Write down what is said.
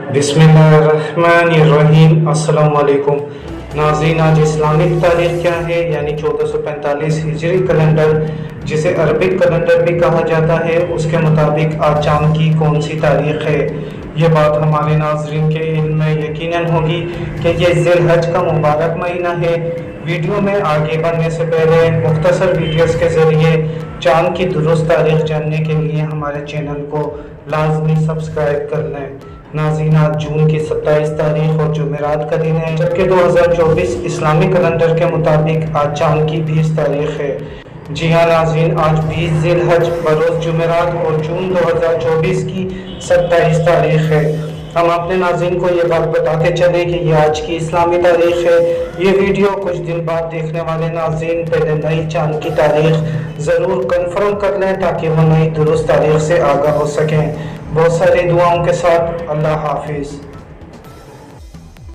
बिस्मिल्लाहिर्रहमानिर्रहीम। अस्सलाम वालेकुम नाज़रीन, आज इस्लामिक तारीख़ क्या है यानी 1445 हिजरी कैलेंडर, जिसे अरबिक कैलेंडर भी कहा जाता है, उसके मुताबिक आज चाँद की कौन सी तारीख़ है। ये बात हमारे नाज़रीन के इल्म में यकीनन होगी कि ये ज़िलहज का मुबारक महीना है। वीडियो में आगे बढ़ने से पहले मुख्तसर वीडियोस के ज़रिए चाँद की दुरुस्त तारीख़ जानने के लिए हमारे चैनल को लाजमी सब्सक्राइब कर लें। नाज़रीन, आज जून की 27 तारीख और जुमेरात का दिन है, जबकि 2024 इस्लामी कैलेंडर के मुताबिक आज चाँद की 20 तारीख है। जी हाँ नाज़रीन, आज 20 ज़िलहज बरोज़ जुमेरात और जून 2024 की 27 तारीख है। हम अपने नाज़रीन को ये बात बताते चले कि ये आज की इस्लामी तारीख है। ये वीडियो कुछ दिन बाद देखने वाले नाज़रीन पहले नई चाँद की तारीख ज़रूर कंफर्म कर लें ताकि वो नई दुरुस्त तारीख से आगाह हो सकें। बहुत सारी दुआओं के साथ अल्लाह हाफिज़।